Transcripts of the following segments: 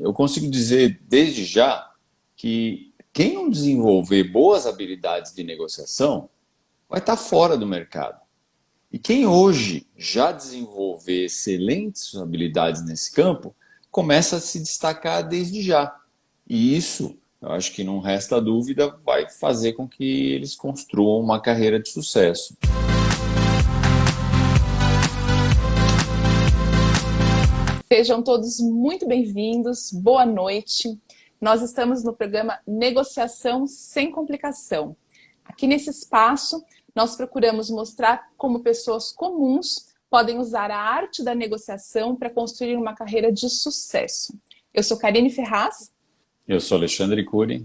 Eu consigo dizer desde já que quem não desenvolver boas habilidades de negociação vai estar fora do mercado. E quem hoje já desenvolver excelentes habilidades nesse campo, começa a se destacar desde já. E isso, eu acho que não resta dúvida, vai fazer com que eles construam uma carreira de sucesso. Sejam todos muito bem-vindos, boa noite. Nós estamos no programa Negociação Sem Complicação. Aqui nesse espaço, nós procuramos mostrar como pessoas comuns podem usar a arte da negociação para construir uma carreira de sucesso. Eu sou Karine Ferraz. Eu sou Alexandre Cury.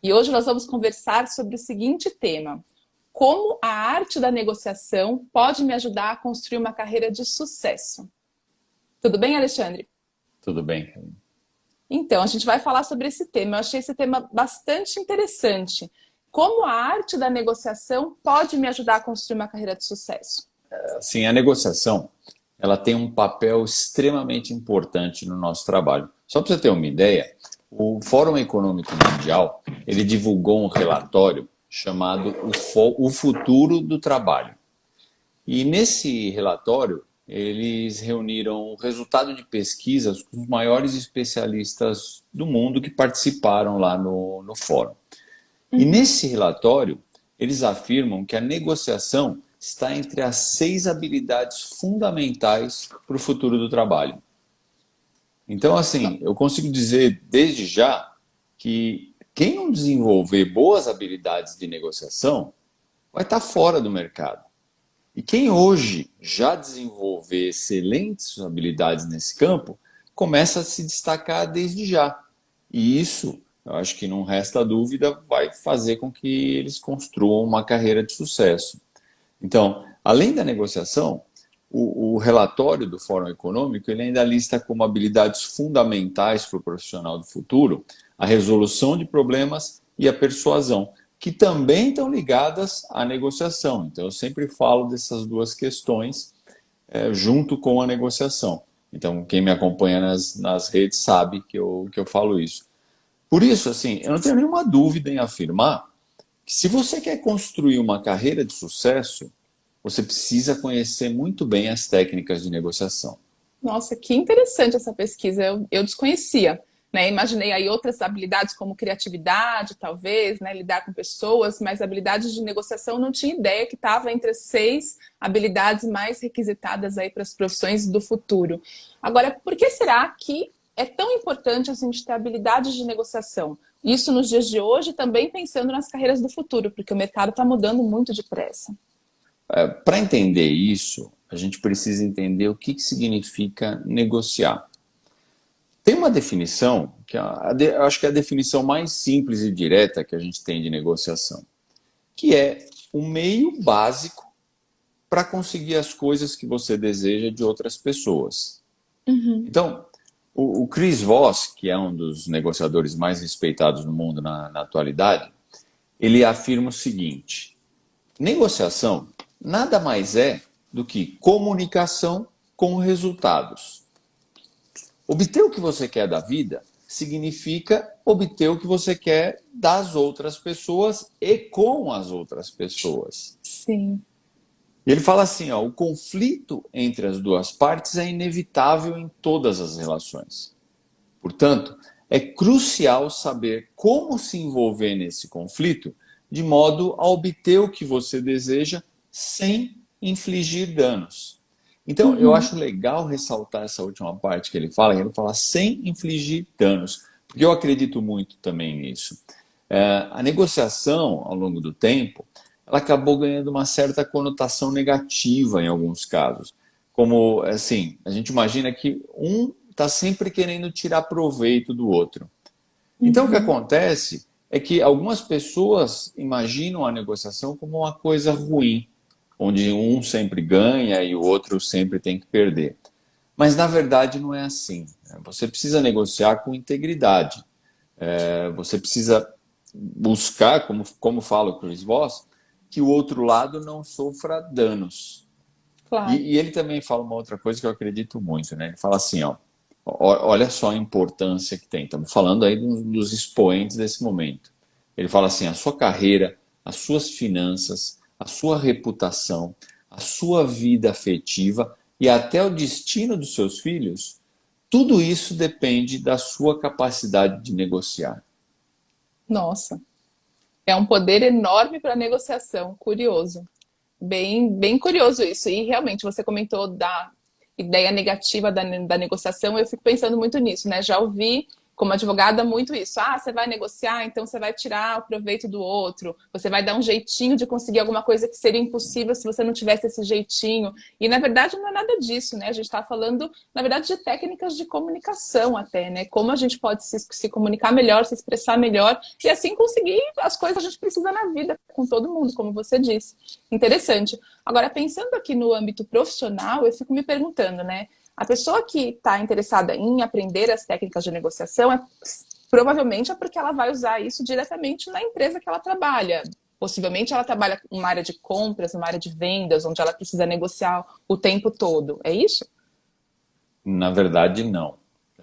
E hoje nós vamos conversar sobre o seguinte tema: como a arte da negociação pode me ajudar a construir uma carreira de sucesso. Tudo bem, Alexandre? Tudo bem. Então, a gente vai falar sobre esse tema. Eu achei esse tema bastante interessante. Como a arte da negociação pode me ajudar a construir uma carreira de sucesso? Sim, a negociação, ela tem um papel extremamente importante no nosso trabalho. Só para você ter uma ideia, o Fórum Econômico Mundial, ele divulgou um relatório chamado O Futuro do Trabalho. E nesse relatório, eles reuniram o resultado de pesquisas com os maiores especialistas do mundo que participaram lá no fórum. E nesse relatório, eles afirmam que a negociação está entre as 6 habilidades fundamentais para o futuro do trabalho. Então, assim, eu consigo dizer desde já que quem não desenvolver boas habilidades de negociação vai estar fora do mercado. E quem hoje já desenvolver excelentes habilidades nesse campo, começa a se destacar desde já. E isso, eu acho que não resta dúvida, vai fazer com que eles construam uma carreira de sucesso. Então, além da negociação, o relatório do Fórum Econômico ele ainda lista como habilidades fundamentais para o profissional do futuro a resolução de problemas e a persuasão, que também estão ligadas à negociação. Então, eu sempre falo dessas duas questões junto com a negociação. Então, quem me acompanha nas redes sabe que eu falo isso. Por isso, assim, eu não tenho nenhuma dúvida em afirmar que se você quer construir uma carreira de sucesso, você precisa conhecer muito bem as técnicas de negociação. Nossa, que interessante essa pesquisa. Eu desconhecia. Né? Imaginei aí outras habilidades como criatividade, talvez, né? Lidar com pessoas, mas habilidades de negociação não tinha ideia que estava entre as 6 habilidades mais requisitadas aí para as profissões do futuro. Agora, por que será que é tão importante a gente ter habilidades de negociação? Isso nos dias de hoje, também pensando nas carreiras do futuro, porque o mercado está mudando muito depressa. Para entender isso, a gente precisa entender o que significa negociar. Tem uma definição, que eu acho que é a definição mais simples e direta que a gente tem de negociação, que é o meio básico para conseguir as coisas que você deseja de outras pessoas. Então, o Chris Voss, que é um dos negociadores mais respeitados no mundo na atualidade, ele afirma o seguinte: negociação nada mais é do que comunicação com resultados. Obter o que você quer da vida significa obter o que você quer das outras pessoas e com as outras pessoas. Sim. E ele fala assim, ó, o conflito entre as duas partes é inevitável em todas as relações. Portanto, é crucial saber como se envolver nesse conflito de modo a obter o que você deseja sem infligir danos. Então, eu acho legal ressaltar essa última parte que ele fala sem infligir danos, porque eu acredito muito também nisso. A negociação, ao longo do tempo, ela acabou ganhando uma certa conotação negativa em alguns casos. Como, assim, a gente imagina que um está sempre querendo tirar proveito do outro. Então, o que acontece é que algumas pessoas imaginam a negociação como uma coisa ruim, onde um sempre ganha e o outro sempre tem que perder. Mas, na verdade, não é assim. Você precisa negociar com integridade. Você precisa buscar, como fala o Chris Voss, que o outro lado não sofra danos. Claro. E ele também fala uma outra coisa que eu acredito muito, né? Ele fala assim, ó, Olha só a importância que tem. Estamos falando aí dos expoentes desse momento. Ele fala assim: a sua carreira, as suas finanças, a sua reputação, a sua vida afetiva e até o destino dos seus filhos, tudo isso depende da sua capacidade de negociar. Nossa, é um poder enorme para negociação, curioso. Bem curioso isso. E realmente, você comentou da ideia negativa da negociação, eu fico pensando muito nisso, né? Já ouvi como advogada muito isso. Ah, você vai negociar, então você vai tirar o proveito do outro, você vai dar um jeitinho de conseguir alguma coisa que seria impossível se você não tivesse esse jeitinho. E na verdade não é nada disso, né? A gente está falando, na verdade, de técnicas de comunicação até, né? Como a gente pode se comunicar melhor, se expressar melhor e assim conseguir as coisas que a gente precisa na vida com todo mundo, como você disse. Interessante. Agora, pensando aqui no âmbito profissional, eu fico me perguntando, né? A pessoa que está interessada em aprender as técnicas de negociação, provavelmente é porque ela vai usar isso diretamente na empresa que ela trabalha. Possivelmente ela trabalha em uma área de compras, numa área de vendas, onde ela precisa negociar o tempo todo. É isso? Na verdade, não.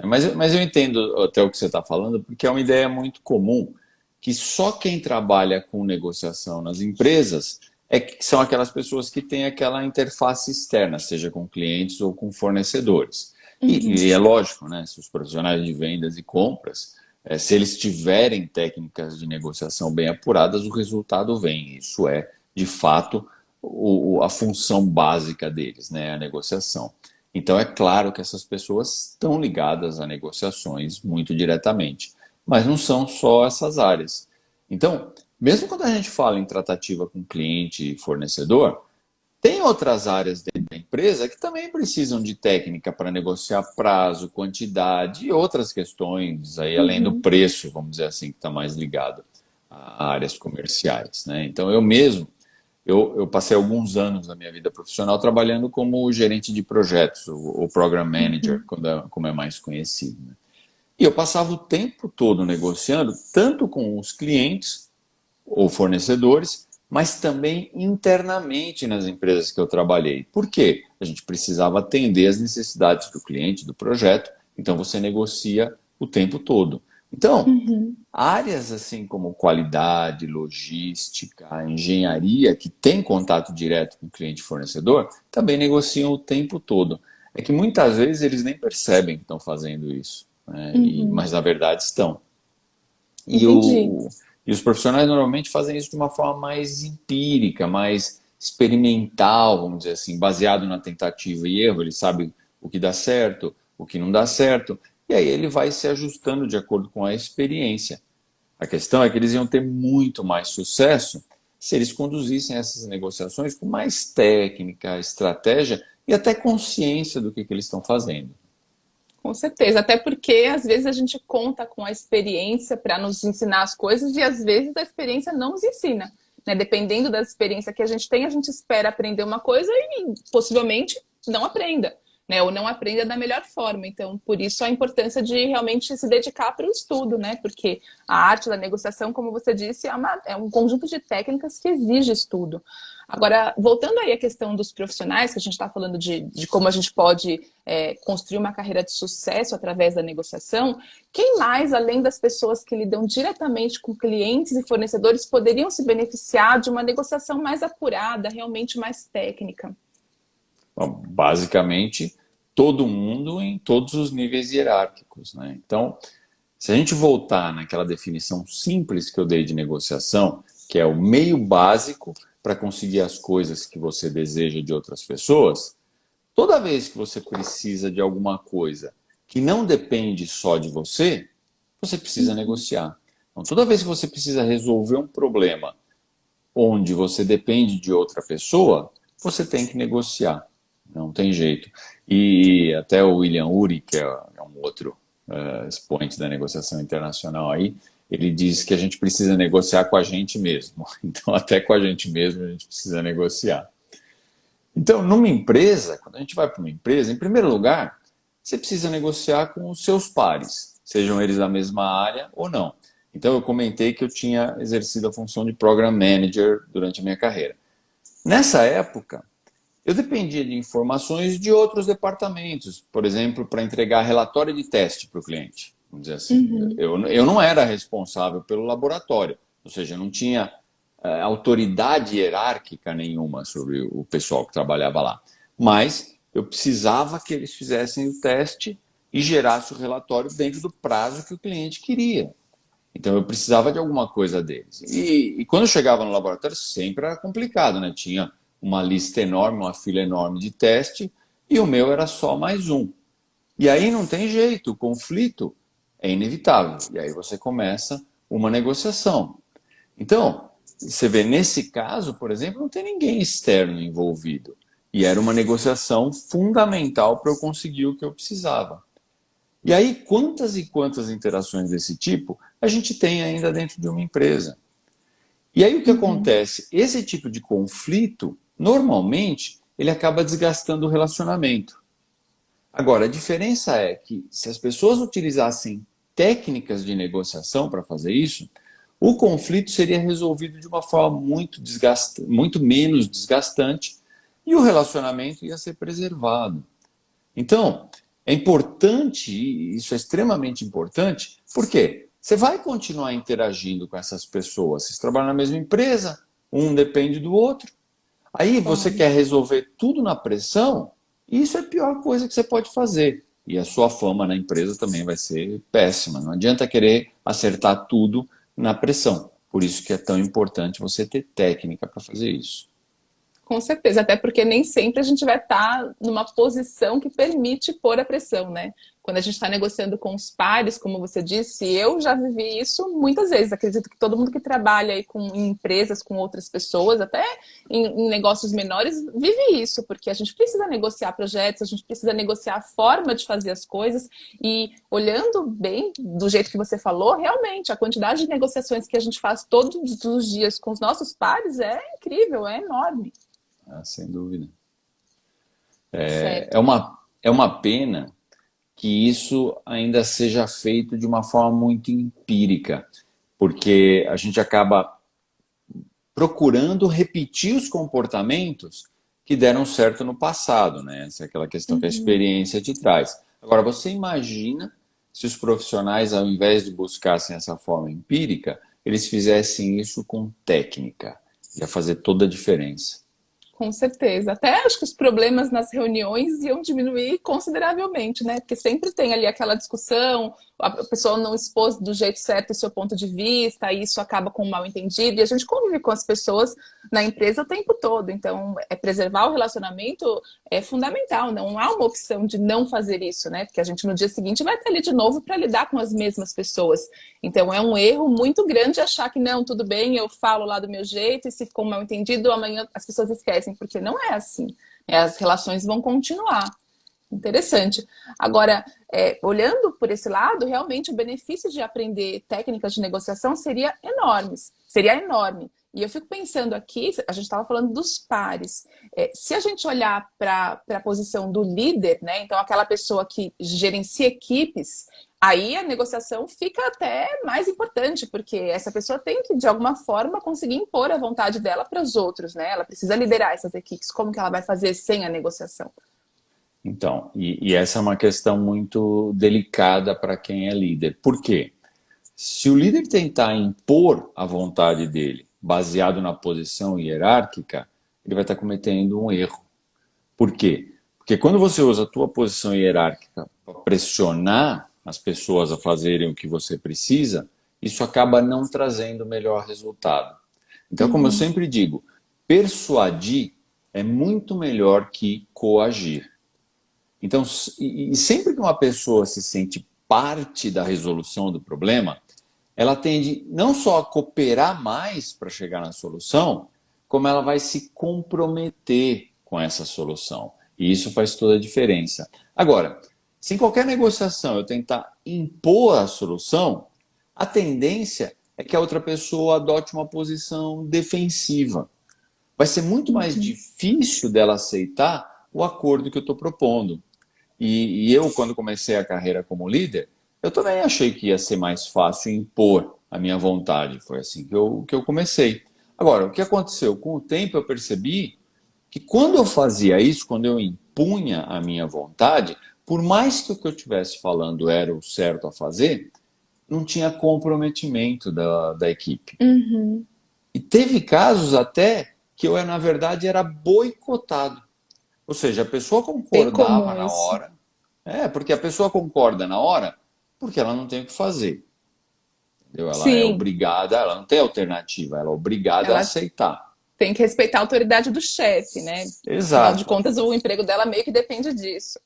Mas eu entendo até o que você está falando, porque é uma ideia muito comum que só quem trabalha com negociação nas empresas que são aquelas pessoas que têm aquela interface externa, seja com clientes ou com fornecedores. E é lógico, né? Se os profissionais de vendas e compras, se eles tiverem técnicas de negociação bem apuradas, o resultado vem. Isso é, de fato, a função básica deles, né? A negociação. Então, é claro que essas pessoas estão ligadas a negociações muito diretamente, mas não são só essas áreas. Então, mesmo quando a gente fala em tratativa com cliente e fornecedor, tem outras áreas dentro da empresa que também precisam de técnica para negociar prazo, quantidade e outras questões, aí, além do preço, vamos dizer assim, que está mais ligado a áreas comerciais, né? Então, eu mesmo, eu passei alguns anos da minha vida profissional trabalhando como gerente de projetos, o Program Manager, como é mais conhecido, né? E eu passava o tempo todo negociando, tanto com os clientes ou fornecedores, mas também internamente nas empresas que eu trabalhei. Por quê? A gente precisava atender as necessidades do cliente, do projeto, então você negocia o tempo todo. Então, áreas assim como qualidade, logística, engenharia, que tem contato direto com o cliente e fornecedor, também negociam o tempo todo. É que muitas vezes eles nem percebem que estão fazendo isso, né? Mas na verdade estão. E, Entendi. e os profissionais normalmente fazem isso de uma forma mais empírica, mais experimental, vamos dizer assim, baseado na tentativa e erro. Ele sabe o que dá certo, o que não dá certo, e aí ele vai se ajustando de acordo com a experiência. A questão é que eles iam ter muito mais sucesso se eles conduzissem essas negociações com mais técnica, estratégia e até consciência do que eles estão fazendo. Com certeza, até porque às vezes a gente conta com a experiência para nos ensinar as coisas e às vezes a experiência não nos ensina, né? Dependendo da experiência que a gente tem, a gente espera aprender uma coisa e possivelmente não aprenda, né? Ou não aprenda da melhor forma. Então, por isso a importância de realmente se dedicar para o estudo, né? Porque a arte da negociação, como você disse, é um conjunto de técnicas que exige estudo. Agora, voltando aí à questão dos profissionais, que a gente está falando de como a gente pode construir uma carreira de sucesso através da negociação, quem mais, além das pessoas que lidam diretamente com clientes e fornecedores, poderiam se beneficiar de uma negociação mais apurada, realmente mais técnica? Bom, basicamente, todo mundo em todos os níveis hierárquicos, né? Então, se a gente voltar naquela definição simples que eu dei de negociação, que é o meio básico para conseguir as coisas que você deseja de outras pessoas, toda vez que você precisa de alguma coisa que não depende só de você, você precisa negociar. Então, toda vez que você precisa resolver um problema onde você depende de outra pessoa, você tem que negociar. Não tem jeito. E até o William Ury, que é um outro expoente da negociação internacional aí, ele diz que a gente precisa negociar com a gente mesmo. Então, até com a gente mesmo a gente precisa negociar. Então, numa empresa, quando a gente vai para uma empresa, em primeiro lugar, você precisa negociar com os seus pares, sejam eles da mesma área ou não. Então, eu comentei que eu tinha exercido a função de Program Manager durante a minha carreira. Nessa época, eu dependia de informações de outros departamentos, por exemplo, para entregar relatório de teste para o cliente. Vamos dizer assim, Uhum. eu não era responsável pelo laboratório, ou seja, não tinha autoridade hierárquica nenhuma sobre o pessoal que trabalhava lá. Mas eu precisava que eles fizessem o teste e gerassem o relatório dentro do prazo que o cliente queria. Então eu precisava de alguma coisa deles. E quando eu chegava no laboratório, sempre era complicado, né? Tinha uma lista enorme, uma fila enorme de teste, e o meu era só mais um. E aí não tem jeito, o conflito é inevitável. E aí você começa uma negociação. Então, você vê, nesse caso, por exemplo, não tem ninguém externo envolvido. E era uma negociação fundamental para eu conseguir o que eu precisava. E aí, quantas e quantas interações desse tipo a gente tem ainda dentro de uma empresa? E aí o que Uhum. acontece? Esse tipo de conflito, normalmente, ele acaba desgastando o relacionamento. Agora, a diferença é que se as pessoas utilizassem técnicas de negociação para fazer isso, o conflito seria resolvido de uma forma muito menos desgastante e o relacionamento ia ser preservado. Então, é importante, isso é extremamente importante, porque você vai continuar interagindo com essas pessoas. Vocês trabalham na mesma empresa, um depende do outro. Aí você Claro. quer resolver tudo na pressão, e isso é a pior coisa que você pode fazer. E a sua fama na empresa também vai ser péssima. Não adianta querer acertar tudo na pressão. Por isso que é tão importante você ter técnica para fazer isso. Com certeza, até porque nem sempre a gente vai estar numa posição que permite pôr a pressão, né? Quando a gente está negociando com os pares, como você disse, eu já vivi isso muitas vezes. Acredito que todo mundo que trabalha aí em empresas com outras pessoas, até em negócios menores, vive isso, porque a gente precisa negociar projetos, a gente precisa negociar a forma de fazer as coisas. E olhando bem do jeito que você falou, realmente a quantidade de negociações que a gente faz todos os dias com os nossos pares é incrível, é enorme. Ah, sem dúvida. Certo. É uma pena que isso ainda seja feito de uma forma muito empírica, porque a gente acaba procurando repetir os comportamentos que deram certo no passado, né? Essa é aquela questão que a Uhum. experiência te traz. Agora, você imagina se os profissionais, ao invés de buscassem essa forma empírica, eles fizessem isso com técnica. Ia fazer toda a diferença. Com certeza. Até acho que os problemas nas reuniões iam diminuir consideravelmente, né? Porque sempre tem ali aquela discussão, a pessoa não expôs do jeito certo o seu ponto de vista, e isso acaba com um mal-entendido. E a gente convive com as pessoas na empresa o tempo todo. Então, preservar o relacionamento é fundamental. Não há uma opção de não fazer isso, né? Porque a gente no dia seguinte vai estar ali de novo para lidar com as mesmas pessoas. Então, é um erro muito grande achar que não, tudo bem, eu falo lá do meu jeito, e se ficou mal entendido, amanhã as pessoas esquecem, porque não é assim. As relações vão continuar. Interessante. Agora, olhando por esse lado, realmente o benefício de aprender técnicas de negociação seria enorme. E eu fico pensando aqui, a gente estava falando dos pares. Se a gente olhar para a posição do líder, né? Então aquela pessoa que gerencia equipes, aí a negociação fica até mais importante, porque essa pessoa tem que, de alguma forma, conseguir impor a vontade dela para os outros, né? Ela precisa liderar essas equipes. Como que ela vai fazer sem a negociação? Então, e essa é uma questão muito delicada para quem é líder. Por quê? Se o líder tentar impor a vontade dele, baseado na posição hierárquica, ele vai estar cometendo um erro. Por quê? Porque quando você usa a tua posição hierárquica para pressionar as pessoas a fazerem o que você precisa, isso acaba não trazendo o melhor resultado. Então, como eu Uhum. sempre digo, persuadir é muito melhor que coagir. Então, e sempre que uma pessoa se sente parte da resolução do problema, ela tende não só a cooperar mais para chegar na solução, como ela vai se comprometer com essa solução. E isso faz toda a diferença. Agora, se em qualquer negociação eu tentar impor a solução, a tendência é que a outra pessoa adote uma posição defensiva. Vai ser muito mais Uhum. difícil dela aceitar o acordo que eu estou propondo. E eu, quando comecei a carreira como líder, eu também achei que ia ser mais fácil impor a minha vontade. Foi assim que eu comecei. Agora, o que aconteceu? Com o tempo eu percebi que quando eu fazia isso, quando eu impunha a minha vontade, por mais que o que eu estivesse falando era o certo a fazer, não tinha comprometimento da equipe. Uhum. E teve casos até que eu, na verdade, era boicotado. Ou seja, a pessoa Bem concordava comum na isso. hora. Porque a pessoa concorda na hora porque ela não tem o que fazer. Entendeu? Ela é Sim, obrigada, ela não tem alternativa, ela é obrigada a ela aceitar. tem que respeitar a autoridade do chefe, né? Afinal de Exato. contas, o emprego dela meio que depende disso.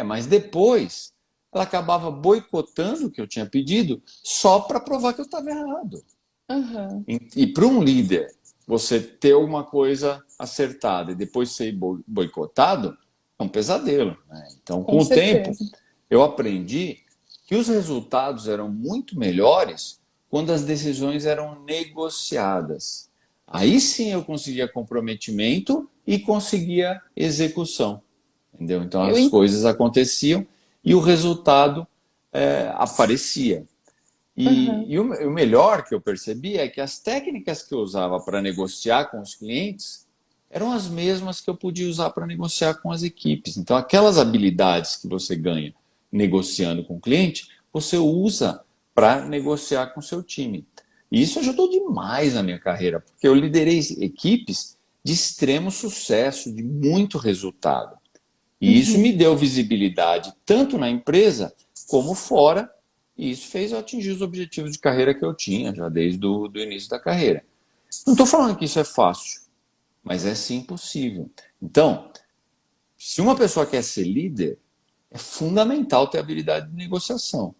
Mas depois ela acabava boicotando o que eu tinha pedido só para provar que eu estava errado. Uhum. E para um líder, você ter alguma coisa acertada e depois ser boicotado é um pesadelo, né? Então, Com com o tempo, certeza. eu aprendi que os resultados eram muito melhores quando as decisões eram negociadas. Aí sim eu conseguia comprometimento e conseguia execução. Entendeu? Então Eu, as coisas aconteciam e o resultado aparecia. uhum. E o melhor que eu percebi é que as técnicas que eu usava para negociar com os clientes eram as mesmas que eu podia usar para negociar com as equipes. Então, aquelas habilidades que você ganha negociando com o cliente, você usa para negociar com o seu time. E isso ajudou demais na minha carreira, porque eu liderei equipes de extremo sucesso, de muito resultado. E isso me Uhum. deu visibilidade tanto na empresa como fora, e isso fez eu atingir os objetivos de carreira que eu tinha já desde o do início da carreira. Não estou falando que isso é fácil, mas é sim possível. Então, se uma pessoa quer ser líder, é fundamental ter habilidade de negociação.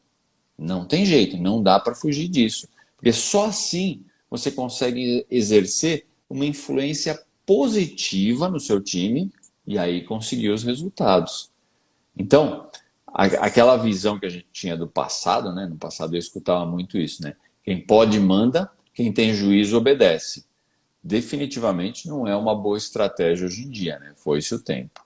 Não tem jeito, não dá para fugir disso. Porque só assim você consegue exercer uma influência positiva no seu time e aí conseguir os resultados. Então, aquela visão que a gente tinha do passado, né? No passado eu escutava muito isso, né? Quem pode manda, quem tem juízo obedece. Definitivamente não é uma boa estratégia hoje em dia, né? Foi-se o tempo.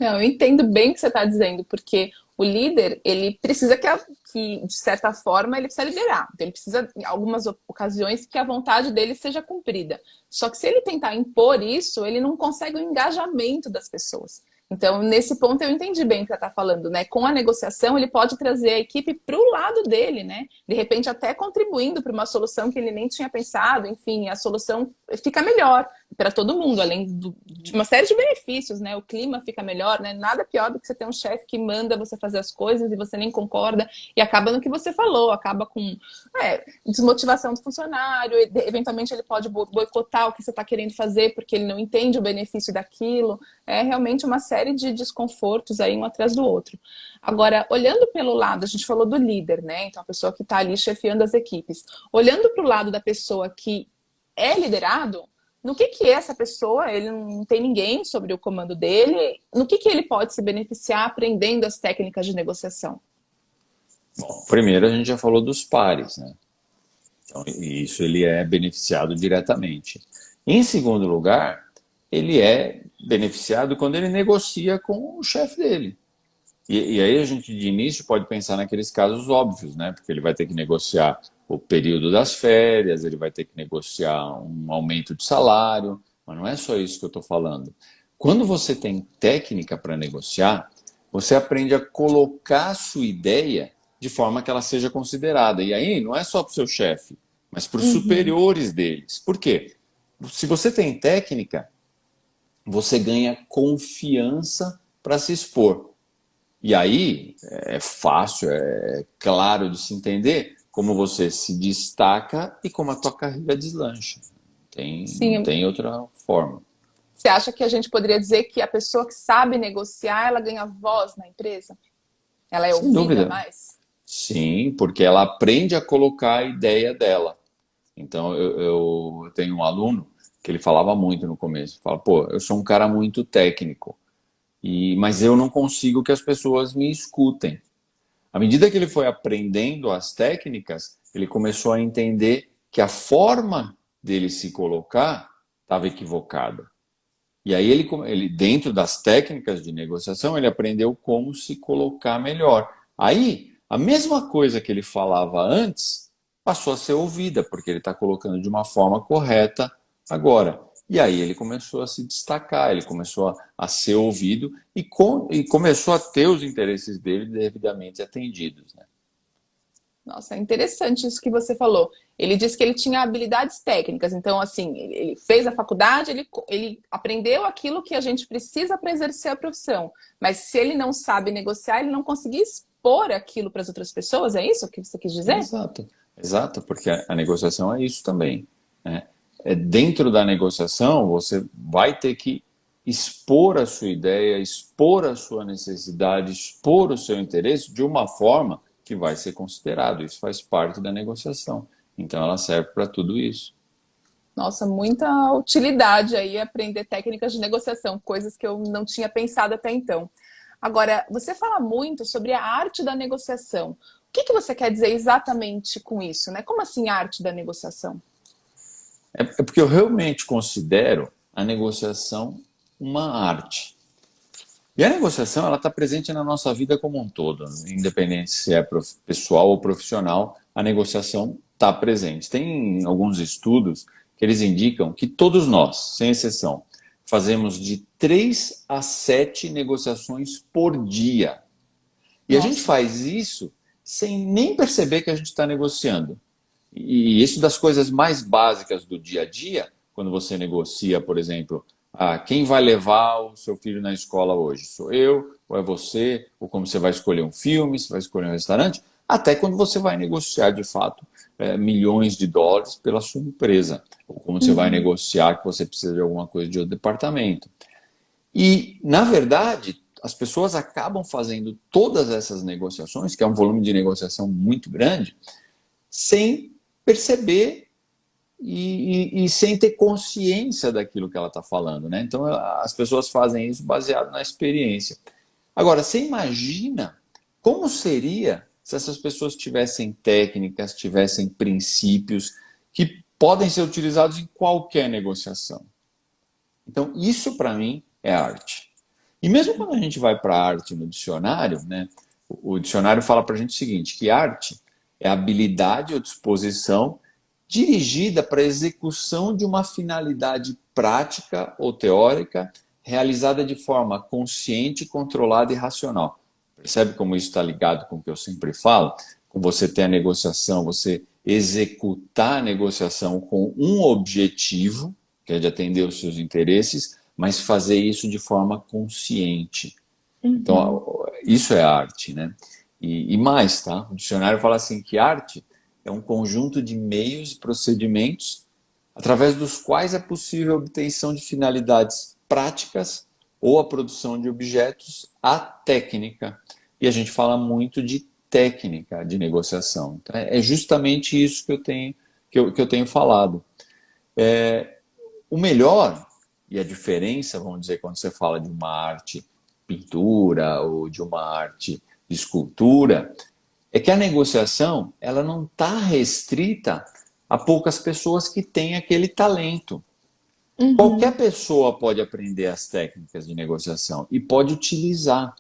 Não, eu entendo bem o que você está dizendo, porque o líder, ele precisa que, de certa forma, ele precisa liderar. Então, ele precisa, em algumas ocasiões, que a vontade dele seja cumprida. Só que se ele tentar impor isso, ele não consegue o engajamento das pessoas. Então, nesse ponto, eu entendi bem o que você está falando, né? Com a negociação, ele pode trazer a equipe para o lado dele, né? De repente, até contribuindo para uma solução que ele nem tinha pensado. Enfim, a solução fica melhor para todo mundo, além de uma série de benefícios, né? O clima fica melhor, né? Nada pior do que você ter um chefe que manda você fazer as coisas e você nem concorda e acaba no que você falou, acaba com desmotivação do funcionário, eventualmente ele pode boicotar o que você está querendo fazer porque ele não entende o benefício daquilo. É realmente uma série de desconfortos aí um atrás do outro. Agora, olhando pelo lado, a gente falou do líder, né? Então, a pessoa que está ali chefiando as equipes. Olhando para o lado da pessoa que é liderado, no que é essa pessoa, ele não tem ninguém sobre o comando dele, no que ele pode se beneficiar aprendendo as técnicas de negociação? Bom, primeiro a gente já falou dos pares, né? Então, isso ele é beneficiado diretamente. Em segundo lugar, ele é beneficiado quando ele negocia com o chefe dele. E aí a gente de início pode pensar naqueles casos óbvios, né? Porque ele vai ter que negociar o período das férias, ele vai ter que negociar um aumento de salário, mas não é só isso que eu estou falando. Quando você tem técnica para negociar, você aprende a colocar a sua ideia de forma que ela seja considerada. E aí não é só para o seu chefe, mas para os Uhum. superiores deles. Por quê? Se você tem técnica, você ganha confiança para se expor. E aí é fácil, é claro de se entender como você se destaca e como a tua carreira deslancha. Não Sim, tem outra forma. você acha que a gente poderia dizer que a pessoa que sabe negociar, ela ganha voz na empresa? Ela é Sem ouvida dúvida. mais? Sim, porque ela aprende a colocar a ideia dela. Então, eu tenho um aluno que ele falava muito no começo. Fala, pô, eu sou um cara muito técnico, mas eu não consigo que as pessoas me escutem. À medida que ele foi aprendendo as técnicas, ele começou a entender que a forma dele se colocar estava equivocada. E aí ele, dentro das técnicas de negociação, ele aprendeu como se colocar melhor. Aí, a mesma coisa que ele falava antes passou a ser ouvida, porque ele está colocando de uma forma correta agora. E aí ele começou a se destacar, ele começou a ser ouvido e começou a ter os interesses dele devidamente atendidos, né? Nossa, é interessante isso que você falou. Ele disse que ele tinha habilidades técnicas, então, assim, ele fez a faculdade, ele aprendeu aquilo que a gente precisa para exercer a profissão. Mas se ele não sabe negociar, ele não conseguia expor aquilo para as outras pessoas, é isso que você quis dizer? Exato, exato, porque a negociação é isso também, né? Dentro da negociação, você vai ter que expor a sua ideia, expor a sua necessidade, expor o seu interesse de uma forma que vai ser considerado. Isso faz parte da negociação. Então, ela serve para tudo isso. Nossa, muita utilidade aí aprender técnicas de negociação, coisas que eu não tinha pensado até então. Agora, você fala muito sobre a arte da negociação. O que que você quer dizer exatamente com isso, né? Como assim arte da negociação? É porque eu realmente considero a negociação uma arte. E a negociação, ela está presente na nossa vida como um todo, independente se é pessoal ou profissional, a negociação está presente. Tem alguns estudos que eles indicam que todos nós, sem exceção, fazemos de 3 a 7 negociações por dia. E a gente Nossa. faz isso sem nem perceber que a gente está negociando. E isso das coisas mais básicas do dia a dia, quando você negocia, por exemplo, quem vai levar o seu filho na escola hoje? Sou eu, ou é você, ou como você vai escolher um filme, se vai escolher um restaurante, até quando você vai negociar de fato milhões de dólares pela sua empresa, ou como você vai Uhum. negociar que você precisa de alguma coisa de outro departamento. E, na verdade, as pessoas acabam fazendo todas essas negociações, que é um volume de negociação muito grande, sem perceber e sem ter consciência daquilo que ela está falando, né? Então as pessoas fazem isso baseado na experiência. Agora, você imagina como seria se essas pessoas tivessem técnicas, tivessem princípios que podem ser utilizados em qualquer negociação. Então, isso para mim é arte. E mesmo quando a gente vai para a arte no dicionário, né, o dicionário fala para a gente o seguinte, que arte é a habilidade ou disposição dirigida para a execução de uma finalidade prática ou teórica realizada de forma consciente, controlada e racional. Percebe como isso está ligado com o que eu sempre falo? Com você ter a negociação, você executar a negociação com um objetivo, que é de atender os seus interesses, mas fazer isso de forma consciente. Uhum. Então, isso é arte, né? E mais, tá? O dicionário fala assim que arte é um conjunto de meios e procedimentos através dos quais é possível a obtenção de finalidades práticas ou a produção de objetos, a técnica. E a gente fala muito de técnica de negociação. Então, é justamente isso que eu tenho falado. O melhor, e a diferença, vamos dizer, quando você fala de uma arte pintura ou de uma arte de escultura, é que a negociação ela não está restrita a poucas pessoas que têm aquele talento. Qualquer Uhum. pessoa pode aprender as técnicas de negociação e pode utilizar.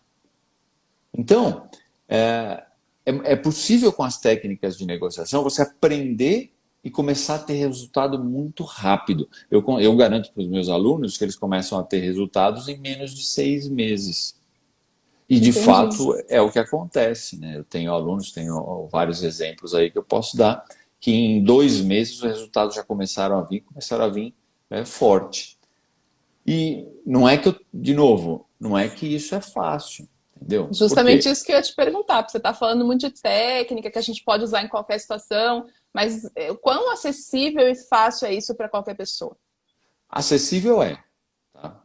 Então, é possível com as técnicas de negociação você aprender e começar a ter resultado muito rápido. Eu garanto para os meus alunos que eles começam a ter resultados em menos de 6 meses. E de Entendi. fato é o que acontece, né? Eu tenho alunos, tenho vários exemplos aí que eu posso dar, que em 2 meses os resultados já começaram a vir forte. E não é que eu, de novo, não é que isso é fácil, entendeu? Por Justamente quê? isso que eu ia te perguntar, porque você está falando muito de técnica que a gente pode usar em qualquer situação, mas o quão acessível e fácil é isso para qualquer pessoa? Acessível é.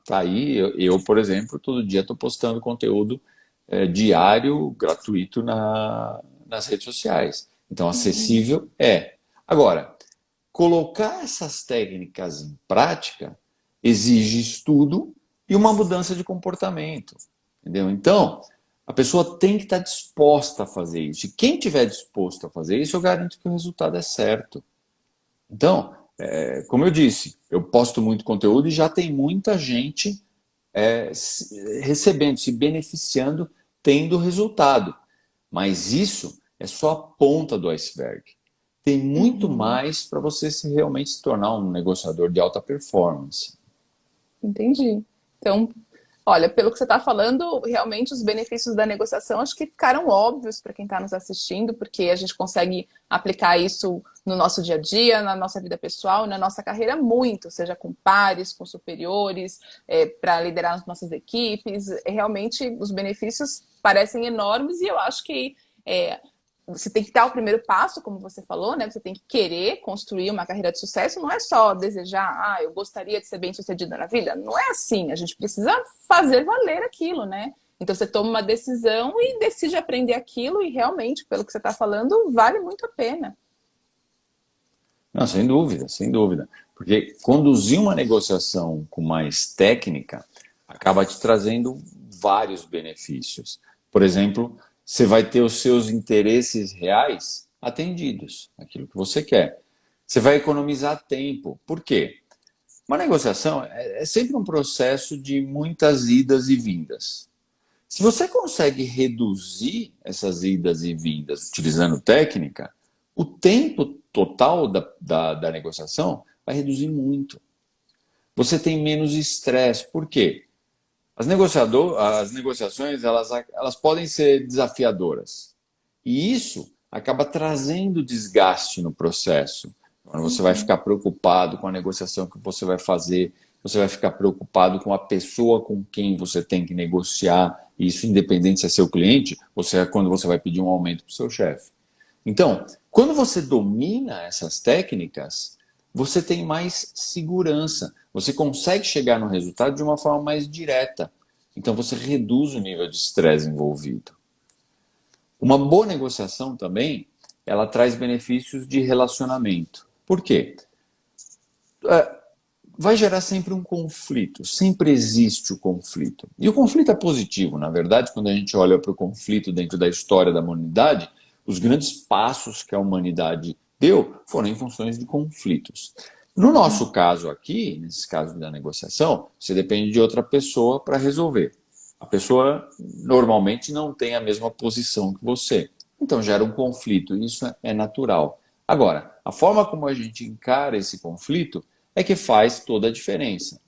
Tá aí, por exemplo, todo dia estou postando conteúdo diário, gratuito nas redes sociais. Então, Uhum. acessível é. Agora, colocar essas técnicas em prática exige estudo e uma mudança de comportamento, entendeu? Então, a pessoa tem que estar disposta a fazer isso. E quem estiver disposto a fazer isso, eu garanto que o resultado é certo. Então, como eu disse, eu posto muito conteúdo e já tem muita gente recebendo, se beneficiando, tendo resultado. Mas isso é só a ponta do iceberg. tem muito Uhum. mais para você realmente se tornar um negociador de alta performance. Entendi. Então, olha, pelo que você está falando, realmente os benefícios da negociação acho que ficaram óbvios para quem está nos assistindo, porque a gente consegue aplicar isso no nosso dia a dia, na nossa vida pessoal, na nossa carreira muito, seja com pares, com superiores, para liderar as nossas equipes. Realmente os benefícios parecem enormes e eu acho que é, você tem que dar o primeiro passo, como você falou, né? Você tem que querer construir uma carreira de sucesso. Não é só desejar, eu gostaria de ser bem-sucedida na vida. Não é assim. A gente precisa fazer valer aquilo, né? Então você toma uma decisão e decide aprender aquilo e realmente, pelo que você está falando, vale muito a pena. Não, sem dúvida, sem dúvida. Porque conduzir uma negociação com mais técnica acaba te trazendo vários benefícios. Por exemplo, você vai ter os seus interesses reais atendidos, aquilo que você quer. Você vai economizar tempo. Por quê? Uma negociação é sempre um processo de muitas idas e vindas. Se você consegue reduzir essas idas e vindas utilizando técnica, o tempo total da negociação vai reduzir muito. Você tem menos estresse. Por quê? As negociações elas podem ser desafiadoras. E isso acaba trazendo desgaste no processo. Quando você vai Uhum. ficar preocupado com a negociação que você vai fazer, você vai ficar preocupado com a pessoa com quem você tem que negociar, isso independente se é seu cliente ou se é quando você vai pedir um aumento para o seu chefe. Então, quando você domina essas técnicas, você tem mais segurança. Você consegue chegar no resultado de uma forma mais direta. Então, você reduz o nível de estresse envolvido. Uma boa negociação também, ela traz benefícios de relacionamento. Por quê? Vai gerar sempre um conflito, sempre existe o conflito. E o conflito é positivo, na verdade, quando a gente olha para o conflito dentro da história da humanidade, os grandes passos que a humanidade deu foram em funções de conflitos. No nosso caso aqui, nesse caso da negociação, você depende de outra pessoa para resolver. A pessoa normalmente não tem a mesma posição que você. Então gera um conflito, e isso é natural. Agora, a forma como a gente encara esse conflito é que faz toda a diferença.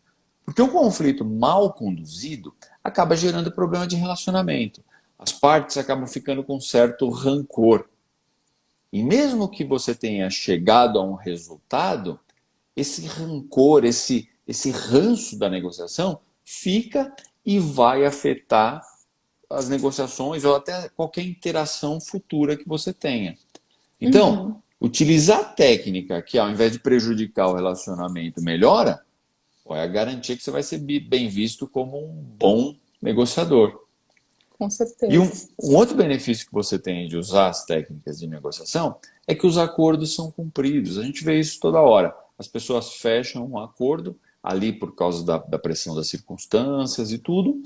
Porque um conflito mal conduzido acaba gerando problema de relacionamento. As partes acabam ficando com certo rancor. E mesmo que você tenha chegado a um resultado, esse rancor, esse ranço da negociação fica e vai afetar as negociações ou até qualquer interação futura que você tenha. Então, Uhum. utilizar a técnica que, ao invés de prejudicar o relacionamento, melhora, é a garantia que você vai ser bem visto como um bom negociador. Com E um, certeza. um outro benefício que você tem de usar as técnicas de negociação é que os acordos são cumpridos. A gente vê isso toda hora. As pessoas fecham um acordo ali por causa da pressão das circunstâncias e tudo.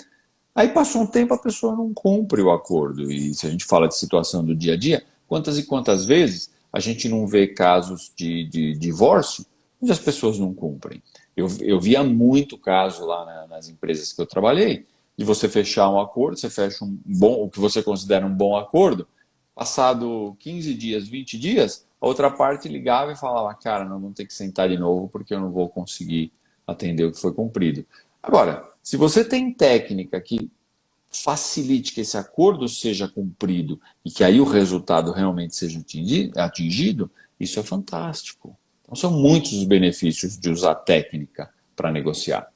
Aí passou um tempo, a pessoa não cumpre o acordo. E se a gente fala de situação do dia a dia, quantas e quantas vezes a gente não vê casos de divórcio onde as pessoas não cumprem? Eu via muito caso lá nas empresas que eu trabalhei, de você fechar um acordo, você fecha o que você considera um bom acordo, passado 15 dias, 20 dias, a outra parte ligava e falava, cara, nós vamos ter que sentar de novo porque eu não vou conseguir atender o que foi cumprido. Agora, se você tem técnica que facilite que esse acordo seja cumprido e que aí o resultado realmente seja atingido, isso é fantástico. Então, são muitos os benefícios de usar técnica para negociar.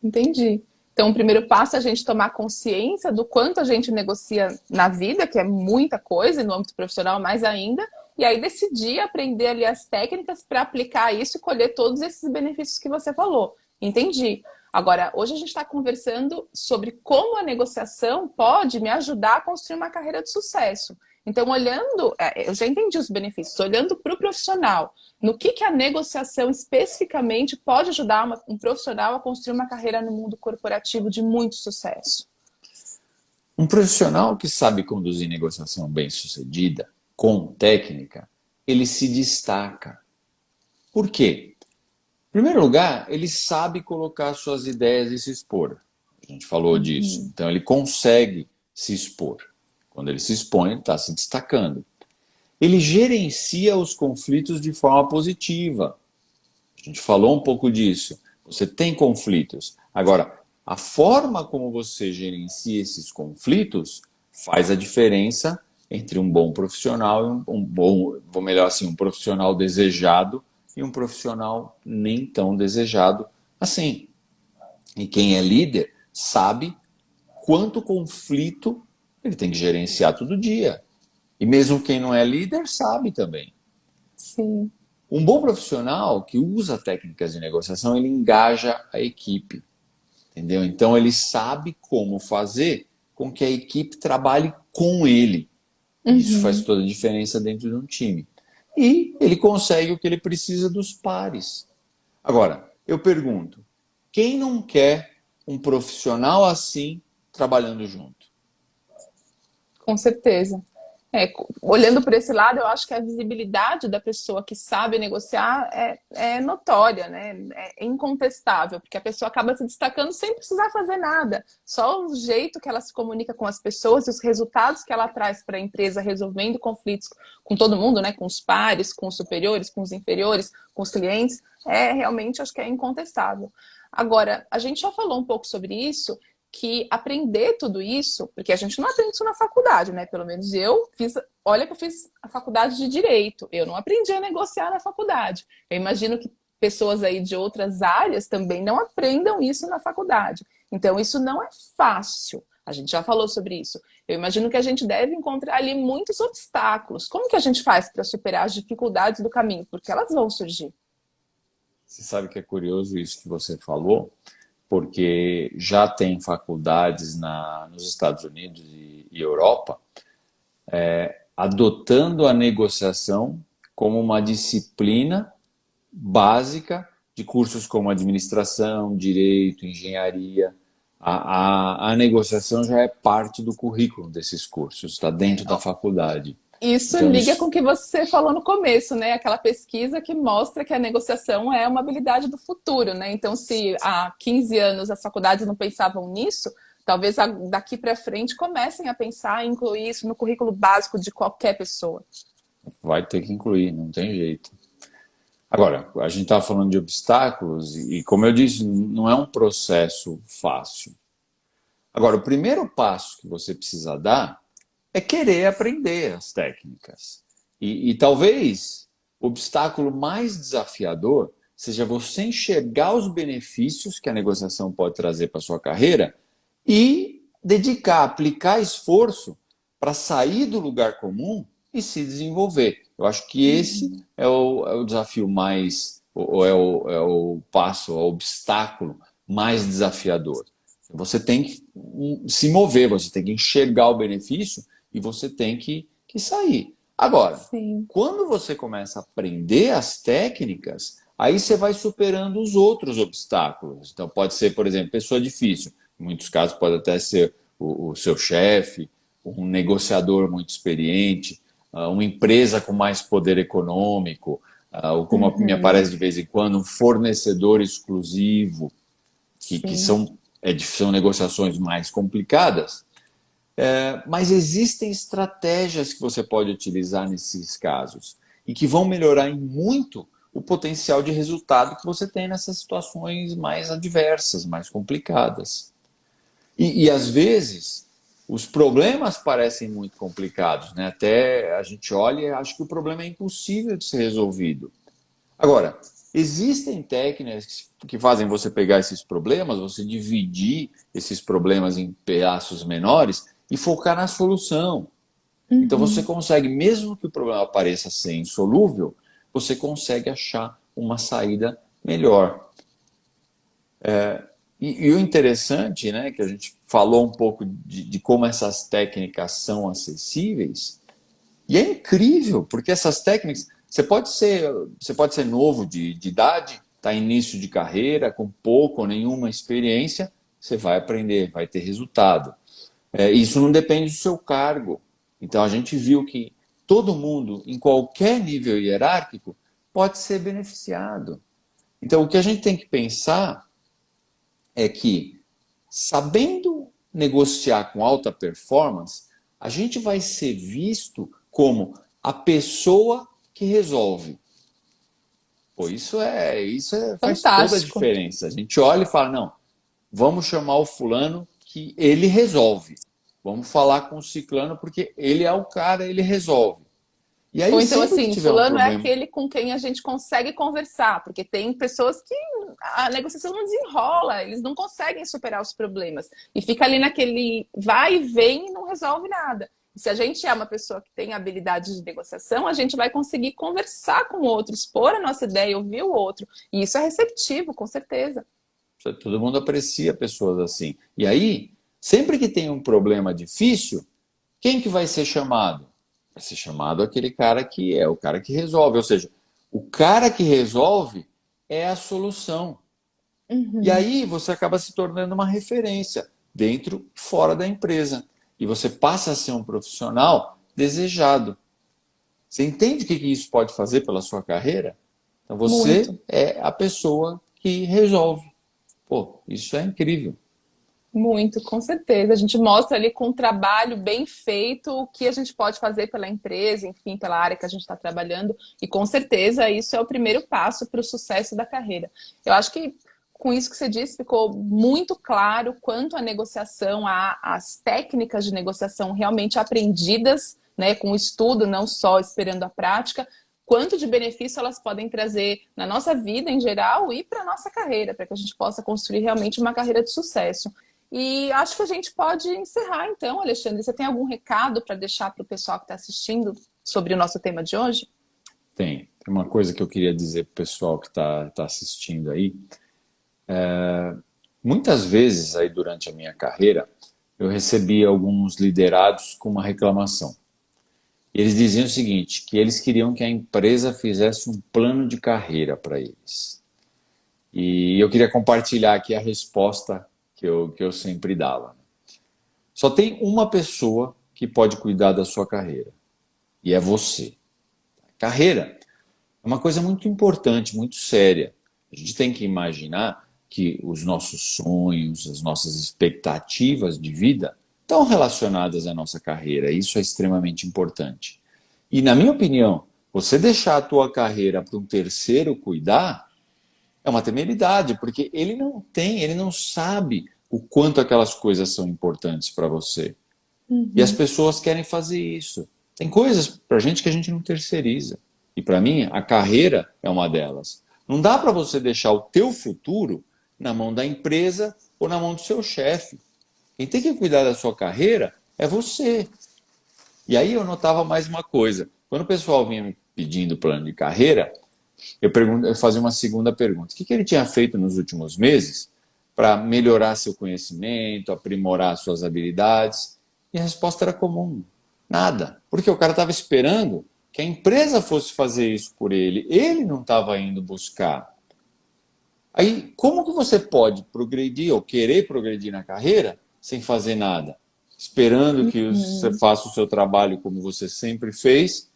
Entendi. Então, o primeiro passo é a gente tomar consciência do quanto a gente negocia na vida, que é muita coisa, e no âmbito profissional mais ainda, e aí decidir aprender ali as técnicas para aplicar isso e colher todos esses benefícios que você falou. Entendi. Agora, hoje a gente está conversando sobre como a negociação pode me ajudar a construir uma carreira de sucesso. Então, olhando, eu já entendi os benefícios, olhando para o profissional, no que a negociação especificamente pode ajudar um profissional a construir uma carreira no mundo corporativo de muito sucesso? Um profissional que sabe conduzir negociação bem-sucedida, com técnica, ele se destaca. Por quê? Em primeiro lugar, ele sabe colocar suas ideias e se expor. A gente falou disso. Então, ele consegue se expor. Quando ele se expõe, ele está se destacando. ele gerencia os conflitos de forma positiva. A gente falou um pouco disso. Você tem conflitos. Agora, a forma como você gerencia esses conflitos faz a diferença entre um bom profissional e um bom, ou melhor assim, um profissional desejado e um profissional nem tão desejado assim. E quem é líder sabe quanto conflito ele tem que gerenciar todo dia. E mesmo quem não é líder sabe também. Sim. Um bom profissional que usa técnicas de negociação, ele engaja a equipe, entendeu? Então ele sabe como fazer com que a equipe trabalhe com ele. Isso faz Uhum. toda a diferença dentro de um time. E ele consegue o que ele precisa dos pares. Agora, eu pergunto, quem não quer um profissional assim trabalhando junto? Com certeza. Olhando por esse lado, eu acho que a visibilidade da pessoa que sabe negociar é notória, né? É incontestável, porque a pessoa acaba se destacando sem precisar fazer nada. Só o jeito que ela se comunica com as pessoas e os resultados que ela traz para a empresa, resolvendo conflitos com todo mundo, né? Com os pares, com os superiores, com os inferiores, com os clientes, realmente acho que é incontestável. Agora, a gente já falou um pouco sobre isso, que aprender tudo isso, porque a gente não aprende isso na faculdade, né? Pelo menos eu fiz, olha que eu fiz a faculdade de Direito, eu não aprendi a negociar na faculdade. Eu imagino que pessoas aí de outras áreas também não aprendam isso na faculdade. Então, isso não é fácil. A gente já falou sobre isso. Eu imagino que a gente deve encontrar ali muitos obstáculos. Como que a gente faz para superar as dificuldades do caminho? Porque elas vão surgir. Você sabe que é curioso isso que você falou, porque já tem faculdades nos Estados Unidos e Europa adotando a negociação como uma disciplina básica de cursos como administração, direito, engenharia. A negociação já é parte do currículo desses cursos, está dentro da faculdade. Isso Então, liga com isso o que você falou no começo, né? Aquela pesquisa que mostra que a negociação é uma habilidade do futuro, né? Então, se há 15 anos as faculdades não pensavam nisso, talvez daqui para frente comecem a pensar em incluir isso no currículo básico de qualquer pessoa. vai ter que incluir, não tem jeito. Agora, a gente está falando de obstáculos e, como eu disse, não é um processo fácil. Agora, o primeiro passo que você precisa dar é querer aprender as técnicas. E talvez o obstáculo mais desafiador seja você enxergar os benefícios que a negociação pode trazer para a sua carreira e dedicar, aplicar esforço para sair do lugar comum e se desenvolver. Eu acho que esse é o desafio mais, ou é o passo, é o obstáculo mais desafiador. Você tem que se mover, você tem que enxergar o benefício e você tem que sair. Agora, Sim. quando você começa a aprender as técnicas, aí você vai superando os outros obstáculos. Então, pode ser, por exemplo, pessoa difícil. Em muitos casos, pode até ser o seu chefe, um negociador muito experiente, uma empresa com mais poder econômico, ou como me Uhum. aparece de vez em quando, um fornecedor exclusivo, que Sim. são negociações mais complicadas. Mas existem estratégias que você pode utilizar nesses casos e que vão melhorar em muito o potencial de resultado que você tem nessas situações mais adversas, mais complicadas. E às vezes os problemas parecem muito complicados, né? Até a gente olha e acha que o problema é impossível de ser resolvido. Agora, existem técnicas que fazem você pegar esses problemas, você dividir esses problemas em pedaços menores e focar na solução. Então você Uhum. consegue, mesmo que o problema pareça ser insolúvel, você consegue achar uma saída melhor. E o interessante, né, que a gente falou um pouco de como essas técnicas são acessíveis, e é incrível, porque essas técnicas, você pode ser novo de idade, está em início de carreira, com pouco ou nenhuma experiência, você vai aprender, vai ter resultado. Isso não depende do seu cargo. Então a gente viu que todo mundo, em qualquer nível hierárquico, pode ser beneficiado. Então o que a gente tem que pensar é que, sabendo negociar com alta performance, a gente vai ser visto como a pessoa que resolve. Pô, faz toda a Fantástico. diferença. A gente olha e fala, não, vamos chamar o fulano que ele resolve. Vamos falar com o ciclano porque ele é o cara, ele resolve. E Ou aí, então, sempre que assim, tiver um fulano é problema, aquele com quem a gente consegue conversar, porque tem pessoas que a negociação não desenrola, eles não conseguem superar os problemas. E fica ali naquele vai e vem e não resolve nada. E se a gente é uma pessoa que tem habilidade de negociação, a gente vai conseguir conversar com o outro, expor a nossa ideia, ouvir o outro. E isso é receptivo, com certeza. todo mundo aprecia pessoas assim. E aí, sempre que tem um problema difícil, quem que vai ser chamado? Vai ser chamado aquele cara que é o cara que resolve. Ou seja, o cara que resolve é a solução. E Uhum. aí você acaba se tornando uma referência dentro e fora da empresa. E você passa a ser um profissional desejado. Você entende o que isso pode fazer pela sua carreira? Então você Muito. é a pessoa que resolve. Pô, isso é incrível. Muito, com certeza. A gente mostra ali com um trabalho bem feito o que a gente pode fazer pela empresa, enfim, pela área que a gente está trabalhando. E com certeza isso é o primeiro passo para o sucesso da carreira. Eu acho que com isso que você disse, ficou muito claro quanto a negociação, as técnicas de negociação realmente aprendidas, né, com o estudo, não só esperando a prática, quanto de benefício elas podem trazer na nossa vida em geral e para a nossa carreira, para que a gente possa construir realmente uma carreira de sucesso. E acho que a gente pode encerrar então, Alexandre. Você tem algum recado para deixar para o pessoal que está assistindo sobre o nosso tema de hoje? Tem uma coisa que eu queria dizer para o pessoal que está assistindo aí. Muitas vezes aí durante a minha carreira, eu recebi alguns liderados com uma reclamação. E eles diziam o seguinte, que eles queriam que a empresa fizesse um plano de carreira para eles. E eu queria compartilhar aqui a resposta que eu sempre dava. Só tem uma pessoa que pode cuidar da sua carreira, e é você. Carreira é uma coisa muito importante, muito séria. A gente tem que imaginar que os nossos sonhos, as nossas expectativas de vida estão relacionadas à nossa carreira. Isso é extremamente importante. E, na minha opinião, você deixar a tua carreira para um terceiro cuidar é uma temeridade, porque ele não sabe o quanto aquelas coisas são importantes para você. E as Uhum. pessoas querem fazer isso. Tem coisas para a gente que a gente não terceiriza. E para mim, a carreira é uma delas. Não dá para você deixar o teu futuro na mão da empresa ou na mão do seu chefe. Quem tem que cuidar da sua carreira é você. E aí eu notava mais uma coisa. Quando o pessoal vinha me pedindo plano de carreira, eu fazia uma segunda pergunta. O que ele tinha feito nos últimos meses para melhorar seu conhecimento, aprimorar suas habilidades? E a resposta era comum. Nada. Porque o cara estava esperando que a empresa fosse fazer isso por ele. Ele não estava indo buscar. Aí, como que você pode progredir ou querer progredir na carreira sem fazer nada? Esperando que você Uhum. faça o seu trabalho como você sempre fez,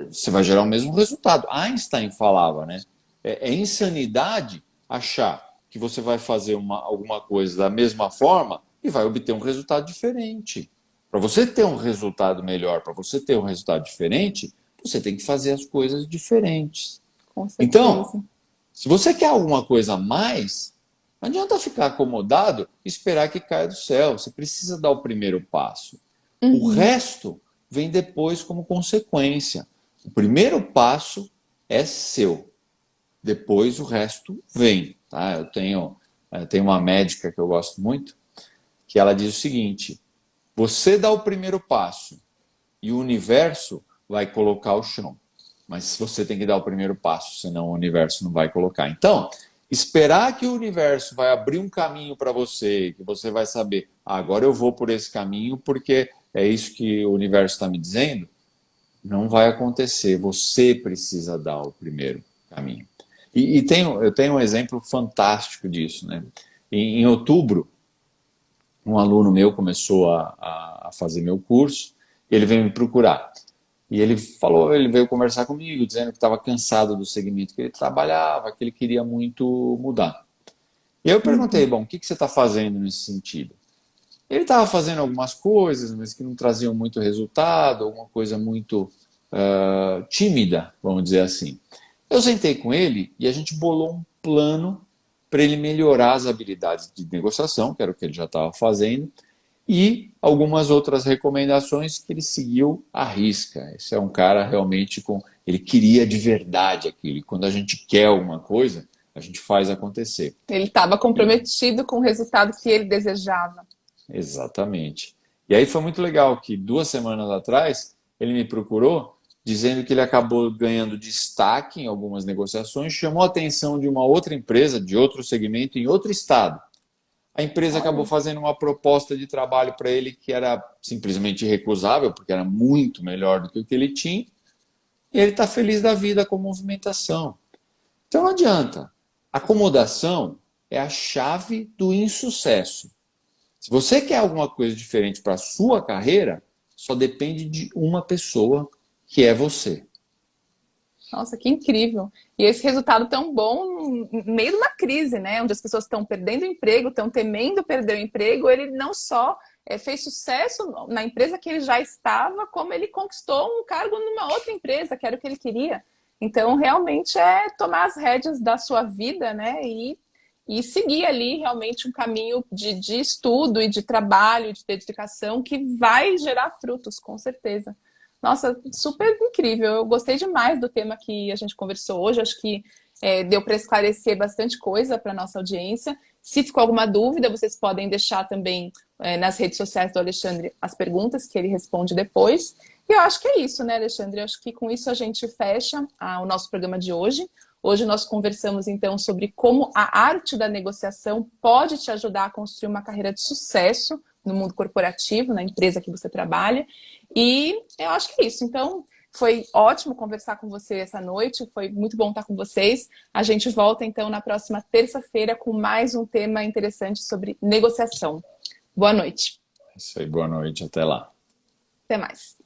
você vai gerar o mesmo resultado. Einstein falava, né? É insanidade achar que você vai fazer alguma coisa da mesma forma e vai obter um resultado diferente. Para você ter um resultado melhor, para você ter um resultado diferente, você tem que fazer as coisas diferentes. Com Então, certeza. se você quer alguma coisa a mais, não adianta ficar acomodado e esperar que caia do céu. Você precisa dar o primeiro passo. O Uhum. resto vem depois como consequência. O primeiro passo é seu. Depois o resto vem. Tá? Eu tenho uma médica que eu gosto muito, que ela diz o seguinte: você dá o primeiro passo e o universo vai colocar o chão. Mas você tem que dar o primeiro passo, senão o universo não vai colocar. Então, esperar que o universo vai abrir um caminho para você, que você vai saber, agora eu vou por esse caminho porque é isso que o universo está me dizendo, não vai acontecer. Você precisa dar o primeiro caminho. Eu tenho um exemplo fantástico disso. Né? Em outubro, um aluno meu começou a fazer meu curso, e ele veio me procurar. E ele veio conversar comigo, dizendo que estava cansado do segmento que ele trabalhava, que ele queria muito mudar. E eu perguntei, Uhum. bom, o que você está fazendo nesse sentido? Ele estava fazendo algumas coisas, mas que não traziam muito resultado, alguma coisa muito tímida, vamos dizer assim. Eu sentei com ele e a gente bolou um plano para ele melhorar as habilidades de negociação, que era o que ele já estava fazendo, e algumas outras recomendações que ele seguiu à risca. Esse é um cara realmente com... Ele queria de verdade aquilo, e quando a gente quer alguma coisa, a gente faz acontecer. Ele estava comprometido com o resultado que ele desejava. Exatamente. E aí foi muito legal que 2 semanas atrás ele me procurou dizendo que ele acabou ganhando destaque em algumas negociações, chamou a atenção de uma outra empresa, de outro segmento, em outro estado. A empresa acabou Olha, fazendo uma proposta de trabalho para ele que era simplesmente irrecusável, porque era muito melhor do que o que ele tinha, e ele está feliz da vida com movimentação. Então não adianta. Acomodação é a chave do insucesso. Se você quer alguma coisa diferente para a sua carreira, só depende de uma pessoa, que é você. nossa, que incrível. E esse resultado tão bom no meio de uma crise, né? Onde as pessoas estão perdendo o emprego, estão temendo perder o emprego. Ele não só fez sucesso na empresa que ele já estava, como ele conquistou um cargo numa outra empresa, que era o que ele queria. Então, realmente é tomar as rédeas da sua vida, né? E seguir ali realmente um caminho de estudo e de trabalho, de dedicação, que vai gerar frutos, com certeza. Nossa, super incrível. Eu gostei demais do tema que a gente conversou hoje. Acho que deu para esclarecer bastante coisa para a nossa audiência. Se ficou alguma dúvida, vocês podem deixar também nas redes sociais do Alexandre as perguntas que ele responde depois. E eu acho que é isso, né, Alexandre? Eu acho que com isso a gente fecha o nosso programa de hoje. Hoje nós conversamos, então, sobre como a arte da negociação pode te ajudar a construir uma carreira de sucesso no mundo corporativo, na empresa que você trabalha. E eu acho que é isso. Então, foi ótimo conversar com você essa noite. Foi muito bom estar com vocês. A gente volta, então, na próxima terça-feira com mais um tema interessante sobre negociação. Boa noite. É isso aí, boa noite, até lá. Até mais.